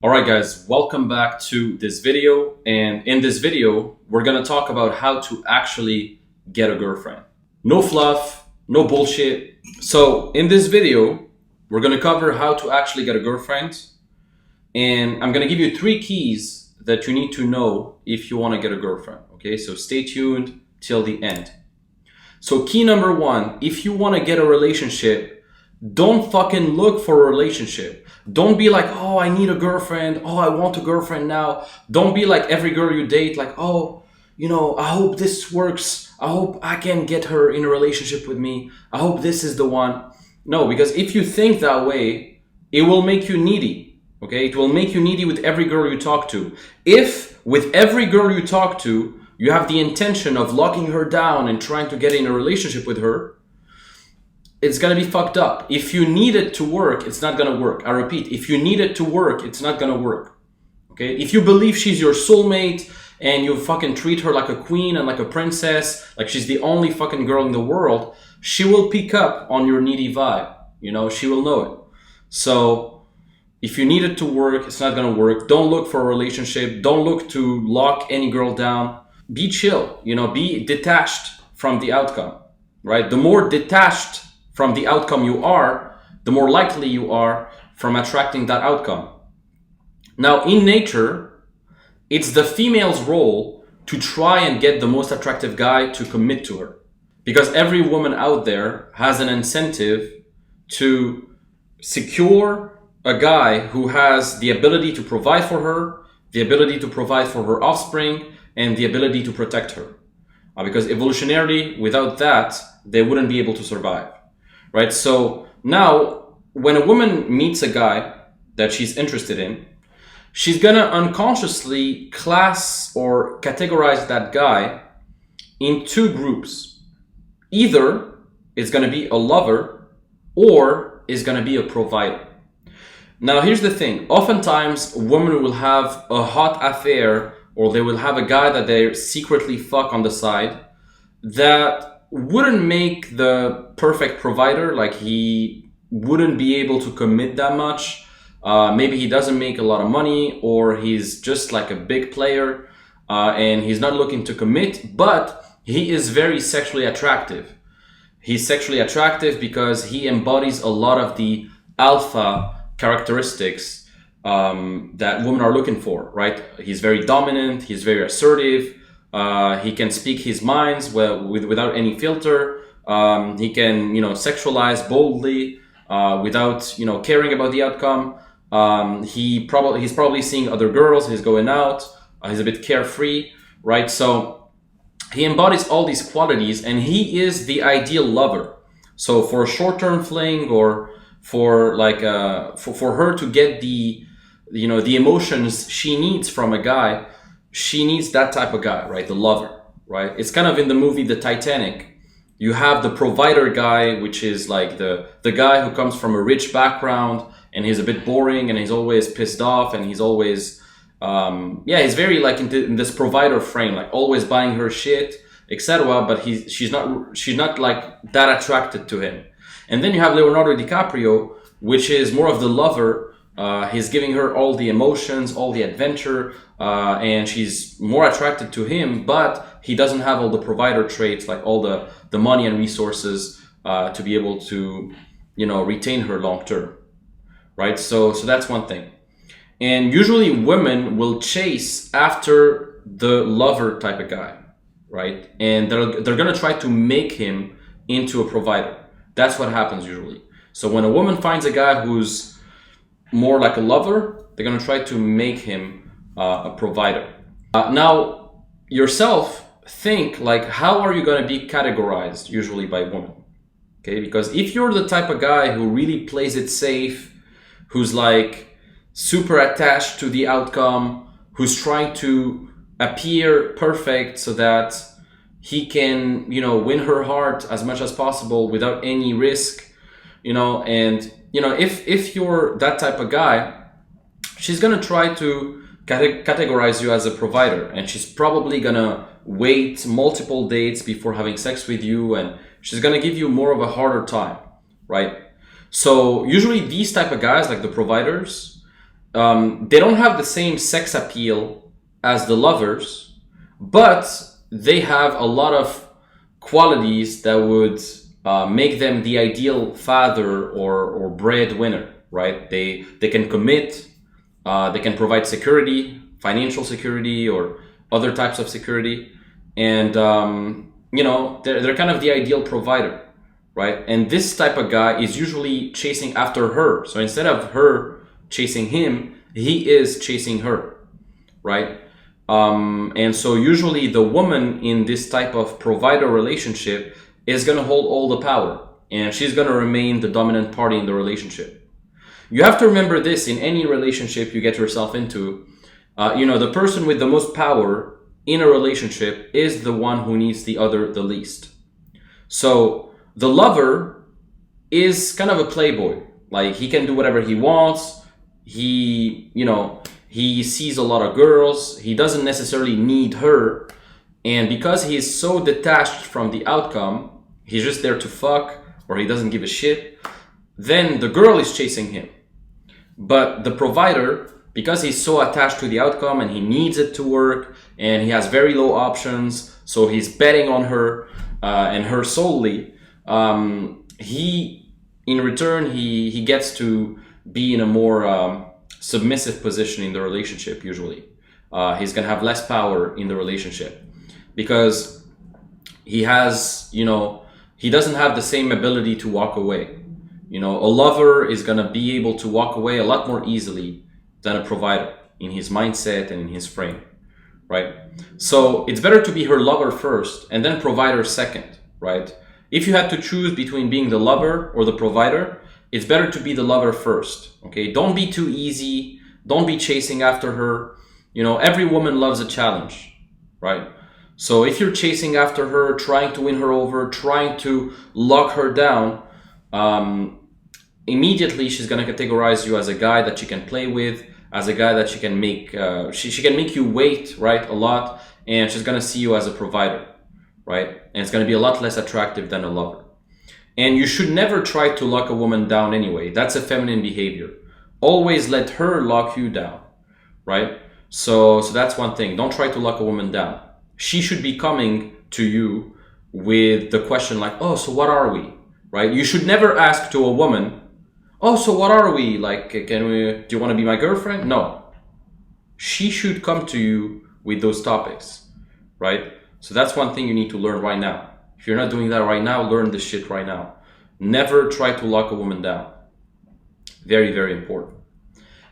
Alright guys, welcome back to this video, and in this video we're gonna talk about how to actually get a girlfriend. No fluff, no bullshit. So in this video we're gonna cover how to actually get a girlfriend, and I'm gonna give you 3 keys that you need to know if you want to get a girlfriend. Okay, so stay tuned till the end. So key number 1, if you want to get a relationship, don't fucking look for a relationship. Don't be like, oh, I need a girlfriend. Oh, I want a girlfriend now. Don't be like every girl you date, like, oh, I hope this works. I hope I can get her in a relationship with me. I hope this is the one. No, because if you think that way, it will make you needy. Okay, it will make you needy with every girl you talk to. If with every girl you talk to, you have the intention of locking her down and trying to get in a relationship with her, it's gonna be fucked up. If you need it to work, it's not gonna work. I repeat, if you need it to work, it's not gonna work. Okay? If you believe she's your soulmate and you fucking treat her like a queen and like a princess, like she's the only fucking girl in the world, she will pick up on your needy vibe. She will know it. So if you need it to work, it's not gonna work. Don't look for a relationship. Don't look to lock any girl down. Be chill, be detached from the outcome, right? The more detached from the outcome you are, the more likely you are from attracting that outcome. Now, in nature, it's the female's role to try and get the most attractive guy to commit to her. Because every woman out there has an incentive to secure a guy who has the ability to provide for her, the ability to provide for her offspring, and the ability to protect her. Because evolutionarily, without that, they wouldn't be able to survive. Right? So now, when a woman meets a guy that she's interested in, she's gonna unconsciously class or categorize that guy in 2 groups. Either it's gonna be a lover or it's gonna be a provider. Now, here's the thing. Oftentimes, women will have a hot affair, or they will have a guy that they secretly fuck on the side that wouldn't make the perfect provider. Like, he wouldn't be able to commit that much. Maybe he doesn't make a lot of money, or he's just like a big player and he's not looking to commit, but he is very sexually attractive. He's sexually attractive because he embodies a lot of the alpha characteristics that women are looking for, right? He's very dominant, he's very assertive, he can speak his minds without any filter. He can, sexualize boldly without, caring about the outcome. He's probably seeing other girls. He's going out. He's a bit carefree, right? So he embodies all these qualities, and he is the ideal lover. So for a short-term fling, or for like for her to get the emotions she needs from a guy, she needs that type of guy, right? The lover, right? It's kind of in the movie The Titanic. You have the provider guy, which is like the guy who comes from a rich background, and he's a bit boring, and he's always pissed off, and he's always, he's very like in this provider frame, like always buying her shit, etc. But she's not like that attracted to him. And then you have Leonardo DiCaprio, which is more of the lover. He's giving her all the emotions, all the adventure, and she's more attracted to him, but he doesn't have all the provider traits, like all the money and resources to be able to, retain her long term, right? So that's one thing. And usually women will chase after the lover type of guy, right? And they're gonna try to make him into a provider. That's what happens usually. So when a woman finds a guy who's more like a lover, they're gonna try to make him a provider. Now, yourself, think like, how are you gonna be categorized usually by women? Okay, because if you're the type of guy who really plays it safe, who's like super attached to the outcome, who's trying to appear perfect so that he can, win her heart as much as possible without any risk, and if you're that type of guy, she's gonna try to categorize you as a provider, and she's probably gonna wait multiple dates before having sex with you, and she's gonna give you more of a harder time, right? So usually these type of guys, like the providers, they don't have the same sex appeal as the lovers, but they have a lot of qualities that would make them the ideal father or breadwinner, right? They can commit, they can provide security, financial security, or other types of security, and they're kind of the ideal provider, right? And this type of guy is usually chasing after her. So instead of her chasing him, he is chasing her, right? And so usually the woman in this type of provider relationship is going to hold all the power, and she's going to remain the dominant party in the relationship. You have to remember this in any relationship you get yourself into. The person with the most power in a relationship is the one who needs the other the least. So the lover is kind of a playboy. Like, he can do whatever he wants. He sees a lot of girls. He doesn't necessarily need her. And because he is so detached from the outcome, he's just there to fuck, or he doesn't give a shit, then the girl is chasing him. But the provider, because he's so attached to the outcome and he needs it to work, and he has very low options, so he's betting on her and her solely, in return, he gets to be in a more submissive position in the relationship, usually. He's going to have less power in the relationship because he has, he doesn't have the same ability to walk away. A lover is going to be able to walk away a lot more easily than a provider in his mindset and in his frame, right? So it's better to be her lover first and then provider second, right? If you had to choose between being the lover or the provider, it's better to be the lover first, okay? Don't be too easy. Don't be chasing after her. Every woman loves a challenge, right? So if you're chasing after her, trying to win her over, trying to lock her down, immediately she's going to categorize you as a guy that she can play with, as a guy that she can make, she can make you wait, right, a lot, and she's going to see you as a provider, right? And it's going to be a lot less attractive than a lover. And you should never try to lock a woman down anyway. That's a feminine behavior. Always let her lock you down, right? So that's one thing. Don't try to lock a woman down. She should be coming to you with the question like, oh, so what are we, right? You should never ask to a woman, oh, so what are we? Like, do you want to be my girlfriend? No. She should come to you with those topics, right? So that's one thing you need to learn right now. If you're not doing that right now, learn this shit right now. Never try to lock a woman down. Very, very important.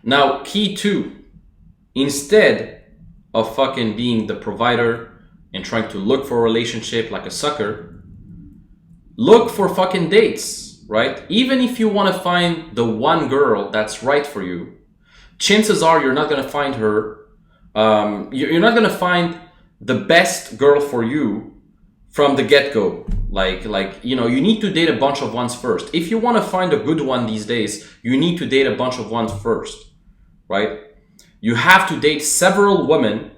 Now, key 2, instead of fucking being the provider and trying to look for a relationship like a sucker, look for fucking dates, right? Even if you want to find the one girl that's right for you, chances are you're not going to find her. You're not going to find the best girl for you from the get-go. You need to date a bunch of ones first. If you want to find a good one these days, you need to date a bunch of ones first, right? You have to date several women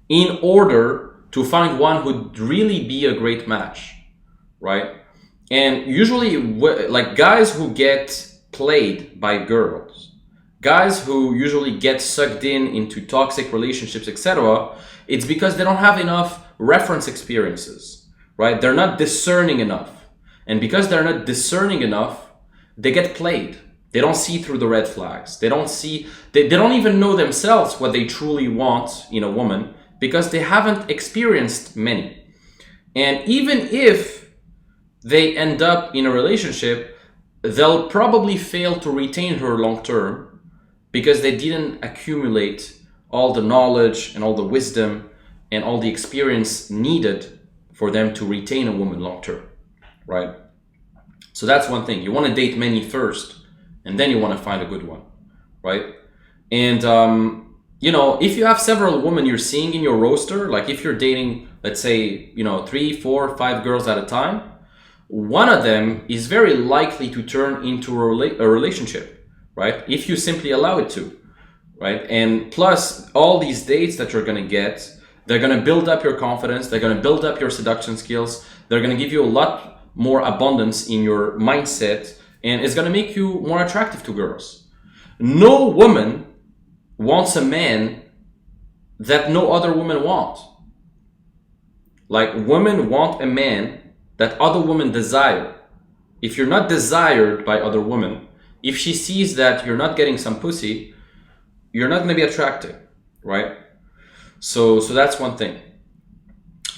in order to find one who'd really be a great match, right? And usually, guys who get played by girls, guys who usually get sucked into toxic relationships, etc., it's because they don't have enough reference experiences, right? They're not discerning enough. And because they're not discerning enough, they get played. They don't see through the red flags. They don't even know themselves what they truly want in a woman because they haven't experienced many. And even if they end up in a relationship, they'll probably fail to retain her long term because they didn't accumulate all the knowledge and all the wisdom and all the experience needed for them to retain a woman long term, right? So that's one thing. You want to date many first, and then you want to find a good one, right? And, if you have several women you're seeing in your roster, like if you're dating, let's say, 3, 4, 5 girls at a time, one of them is very likely to turn into a relationship, right? If you simply allow it to, right? And plus, all these dates that you're going to get, they're going to build up your confidence. They're going to build up your seduction skills. They're going to give you a lot more abundance in your mindset, and it's going to make you more attractive to girls. No woman wants a man that no other woman want. Like, women want a man that other women desire. If you're not desired by other women, if she sees that you're not getting some pussy, you're not going to be attractive, right? So that's one thing.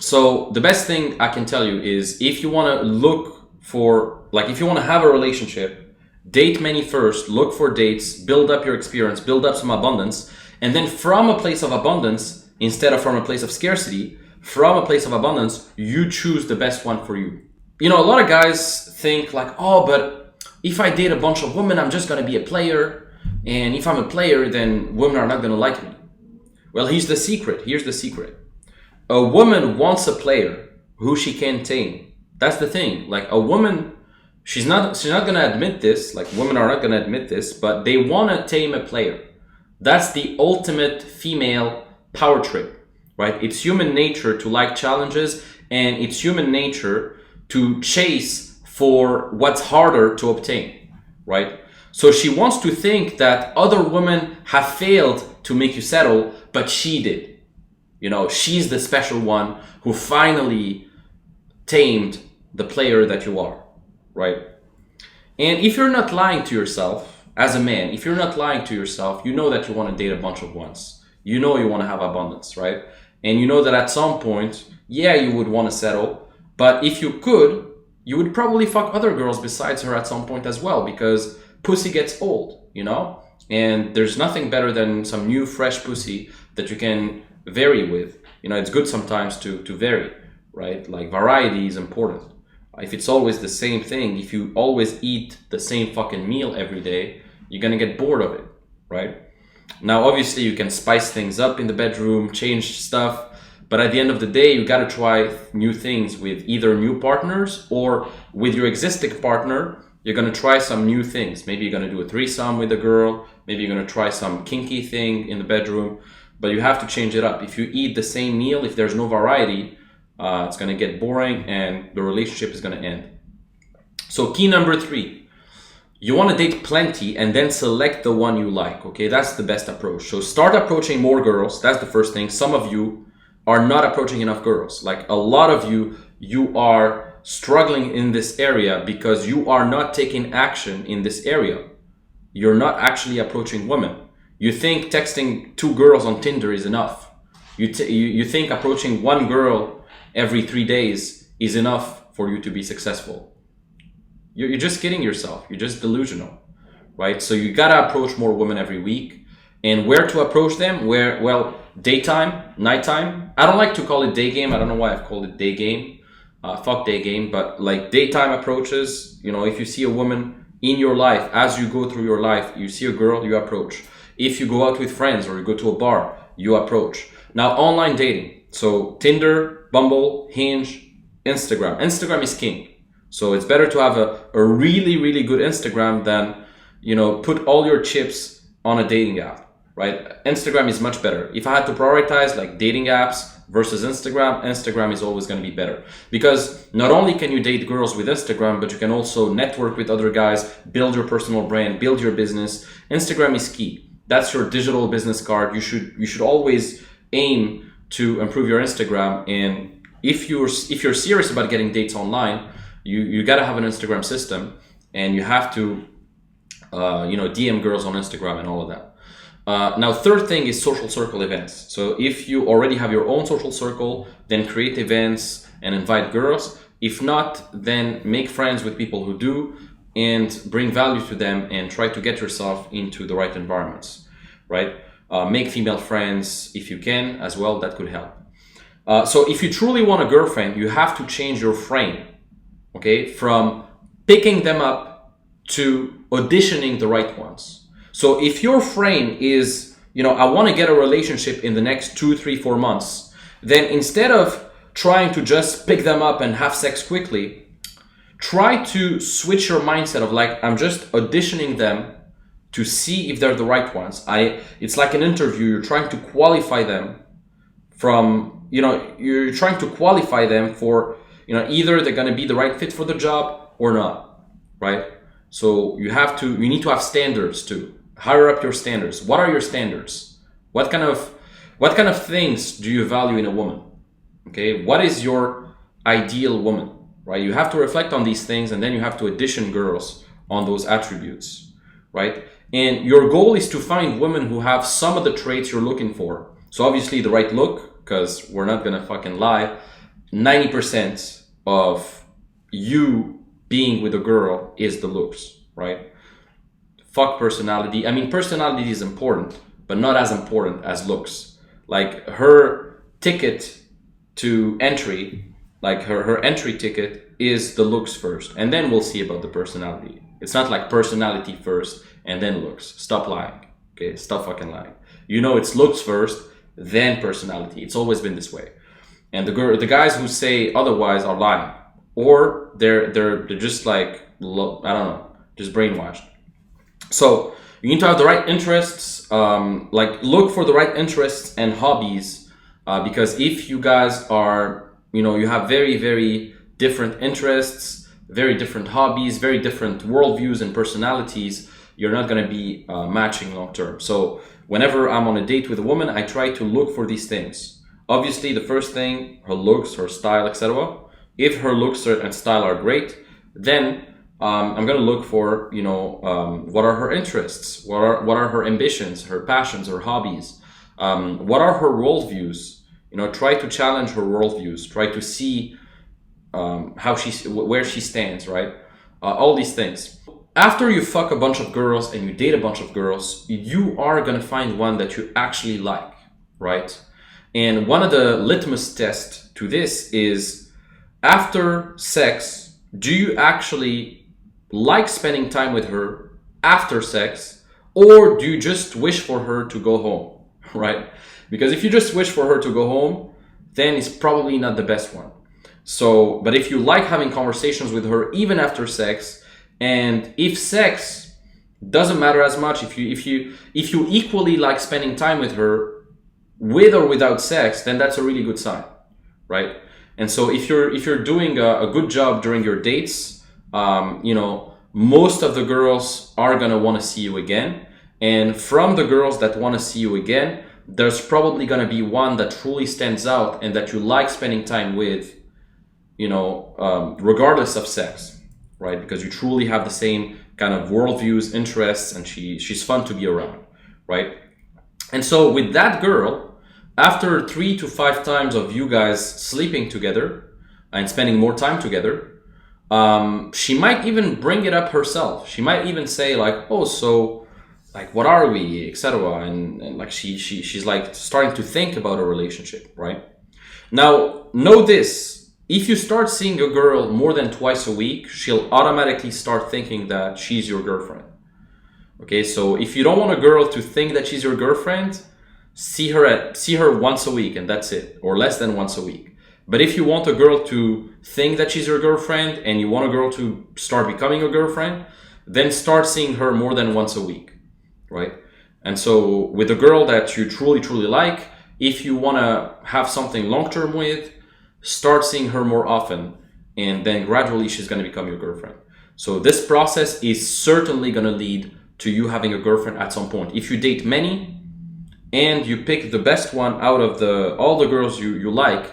So the best thing I can tell you is, if you want to look for, like, if you want to have a relationship, date many first, look for dates, build up your experience, build up some abundance, and then from a place of abundance, instead of from a place of scarcity, from a place of abundance, you choose the best one for you. You know, a lot of guys think like, oh, but if I date a bunch of women, I'm just going to be a player. And if I'm a player, then women are not going to like me. Well, here's the secret. A woman wants a player who she can tame. That's the thing. Like, a woman, she's not going to admit this. Like, women are not going to admit this, but they want to tame a player. That's the ultimate female power trip, right? It's human nature to like challenges, and it's human nature to chase for what's harder to obtain, right? So she wants to think that other women have failed to make you settle, but she did. You know, she's the special one who finally tamed the player that you are, right? And if you're not lying to yourself as a man, if you're not lying to yourself, you know that you want to date a bunch of ones. You know you want to have abundance, right? And you know that at some point, yeah, you would want to settle, but if you could, you would probably fuck other girls besides her at some point as well, because pussy gets old, you know? And there's nothing better than some new fresh pussy that you can vary with. You know, it's good sometimes to vary, right? Like, variety is important. If it's always the same thing, if you always eat the same fucking meal every day, you're gonna get bored of it, right? Now, obviously, you can spice things up in the bedroom, change stuff, but at the end of the day, you gotta try new things with either new partners, or with your existing partner, you're gonna try some new things. Maybe you're gonna do a threesome with a girl, maybe you're gonna try some kinky thing in the bedroom, but you have to change it up. If you eat the same meal, if there's no variety, it's gonna get boring and the relationship is gonna end. So key number 3, you wanna date plenty and then select the one you like, okay? That's the best approach. So start approaching more girls, that's the first thing. Some of you are not approaching enough girls. Like, a lot of you are struggling in this area because you are not taking action in this area. You're not actually approaching women. You think texting 2 girls on Tinder is enough. You think approaching 1 girl every 3 days is enough for you to be successful. You're just kidding yourself. You're just delusional, right? So you gotta approach more women every week. And where to approach them? Well, daytime, nighttime. I don't like to call it day game. I don't know why I've called it day game. Fuck day game. But like, daytime approaches, you know, if you see a woman in your life, as you go through your life, you see a girl, you approach. If you go out with friends or you go to a bar, you approach. Now, online dating. So Tinder, Bumble, Hinge, Instagram. Instagram is king. So it's better to have a really, really good Instagram than, you know, put all your chips on a dating app. Right? Instagram is much better. If I had to prioritize like dating apps versus Instagram is always going to be better, because not only can you date girls with Instagram, but you can also network with other guys, build your personal brand, build your business. Instagram is key. That's your digital business card. You should always aim to improve your Instagram. And if you're serious about getting dates online, you got to have an Instagram system, and you have to DM girls on Instagram and all of that. Now, third thing is social circle events. So if you already have your own social circle, then create events and invite girls. If not, then make friends with people who do and bring value to them, and try to get yourself into the right environments, right? Make female friends if you can as well. That could help. So if you truly want a girlfriend, you have to change your frame, okay? From picking them up to auditioning the right ones. So if your frame is, I want to get a relationship in the next 2, 3, 4 months, then instead of trying to just pick them up and have sex quickly, try to switch your mindset of like, I'm just auditioning them to see if they're the right ones. It's like an interview. You're trying to qualify them from, you're trying to qualify them for, either they're going to be the right fit for the job or not, right? So you need to have standards too. higher up your standards. What are your standards? What kind of things do you value in a woman? Okay, what is your ideal woman, right? You have to reflect on these things, and then you have to audition girls on those attributes, right? And your goal is to find women who have some of the traits you're looking for. So obviously the right look, because we're not gonna fucking lie, 90% of you being with a girl is the looks, right? Fuck personality. I mean, personality is important, but not as important as looks. Like her ticket to entry, like her entry ticket is the looks first, and then we'll see about the personality. It's not like personality first and then looks. Stop lying. Okay, stop fucking lying. You know, it's looks first, then personality. It's always been this way. And the guys who say otherwise are lying, or they're just like, I don't know, just brainwashed. So you need to have the right interests. Like look for the right interests and hobbies, because if you guys are, you know, you have very, very different interests, very different hobbies, very different worldviews and personalities, you're not going to be matching long term. So whenever I'm on a date with a woman, I try to look for these things. Obviously, the first thing, her looks, her style, etc. If her looks and style are great, then I'm going to look for, you know, what are her interests? What are her ambitions, her passions, her hobbies? What are her worldviews? You know, try to challenge her worldviews. Try to see where she stands, right? All these things. After you fuck a bunch of girls and you date a bunch of girls, you are going to find one that you actually like, right? And one of the litmus tests to this is, after sex, do you actually like spending time with her after sex, or do you just wish for her to go home, right? Because if you just wish for her to go home, then it's probably not the best one. So, but if you like having conversations with her even after sex, and if sex doesn't matter as much, if you equally like spending time with her with or without sex, then that's a really good sign, right? And so if you're doing a good job during your dates, you know, most of the girls are gonna want to see you again. And from the girls that want to see you again, there's probably gonna be one that truly stands out and that you like spending time with, you know, regardless of sex, right? Because you truly have the same kind of worldviews, interests, and she's fun to be around, right? And so with that girl, after 3 to 5 times of you guys sleeping together and spending more time together, she might even bring it up herself. She might even say like, oh, so like, what are we, etc. And like she's like starting to think about a relationship, right? Now, know this. If you start seeing a girl more than twice a week, she'll automatically start thinking that she's your girlfriend. Okay, so if you don't want a girl to think that she's your girlfriend, see her once a week and that's it, or less than once a week. But if you want a girl to think that she's your girlfriend and you want a girl to start becoming your girlfriend, then start seeing her more than once a week, right? And so with a girl that you truly, truly like, if you want to have something long-term with, start seeing her more often, and then gradually she's going to become your girlfriend. So this process is certainly going to lead to you having a girlfriend at some point. If you date many and you pick the best one out of all the girls you like,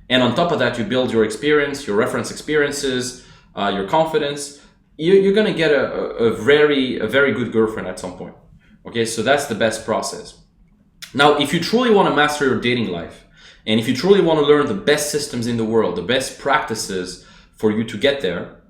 and on top of that you build your experience, your reference experiences, your confidence, you're going to get a very good girlfriend at some point. Okay, so that's the best process. Now, if you truly want to master your dating life, and if you truly want to learn the best systems in the world, the best practices for you to get there,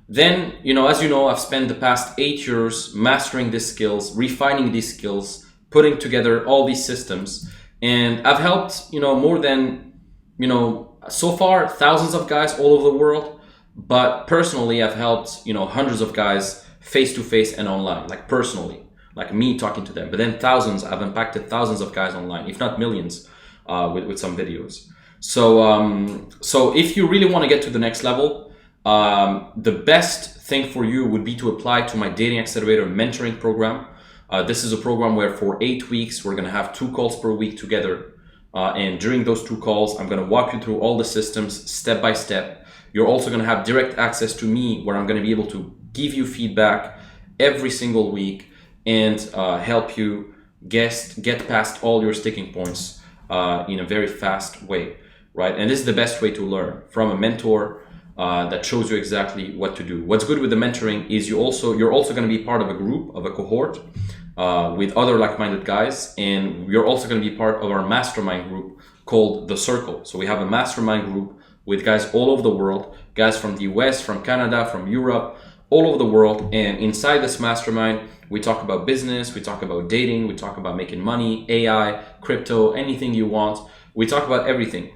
then, you know, as you know, I've spent the past 8 years mastering these skills, refining these skills, putting together all these systems. And I've helped, you know, more than, you know, so far, thousands of guys all over the world. But personally, I've helped, you know, hundreds of guys face to face and online, like personally, like me talking to them. But then I've impacted thousands of guys online, if not millions. With some videos. So if you really want to get to the next level, the best thing for you would be to apply to my Dating Accelerator mentoring program. This is a program where for 8 weeks, we're going to have 2 calls per week together. And during those 2 calls, I'm going to walk you through all the systems step by step. You're also going to have direct access to me, where I'm going to be able to give you feedback every single week and help you get past all your sticking points in a very fast way, right? And this is the best way to learn from a mentor that shows you exactly what to do. What's good with the mentoring is you're also going to be part of a group, of a cohort with other like-minded guys, and you're also going to be part of our mastermind group called The Circle. So we have a mastermind group with guys all over the world, guys from the US, from Canada, from Europe, all over the world. And inside this mastermind, we talk about business, we talk about dating, we talk about making money, AI, crypto, anything you want. We talk about everything.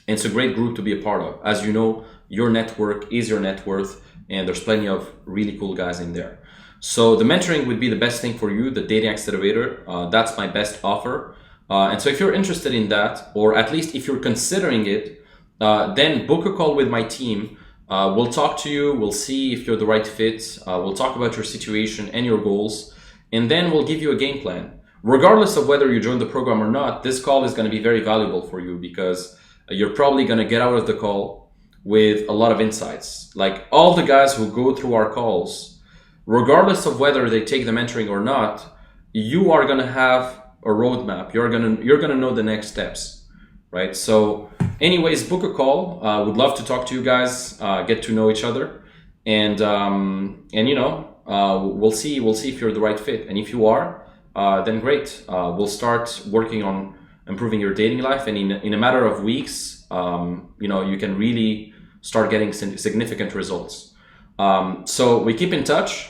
And it's a great group to be a part of. As you know, your network is your net worth, and there's plenty of really cool guys in there. So the mentoring would be the best thing for you, the dating accelerator. That's my best offer. And so if you're interested in that, or at least if you're considering it, then book a call with my team. We'll talk to you. We'll see if you're the right fit. We'll talk about your situation and your goals, and then we'll give you a game plan. Regardless of whether you join the program or not, this call is going to be very valuable for you, because you're probably going to get out of the call with a lot of insights. Like all the guys who go through our calls, regardless of whether they take the mentoring or not, you are going to have a roadmap. You're going to know the next steps, right? So anyways, book a call. Would love to talk to you guys, get to know each other, and you know, we'll see if you're the right fit. And if you are, then great. We'll start working on improving your dating life, and in a matter of weeks, you know, you can really start getting significant results. So we keep in touch.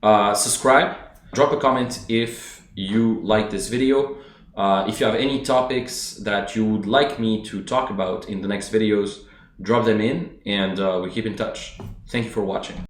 Subscribe, drop a comment if you like this video. If you have any topics that you would like me to talk about in the next videos, drop them in, and we keep in touch. Thank you for watching.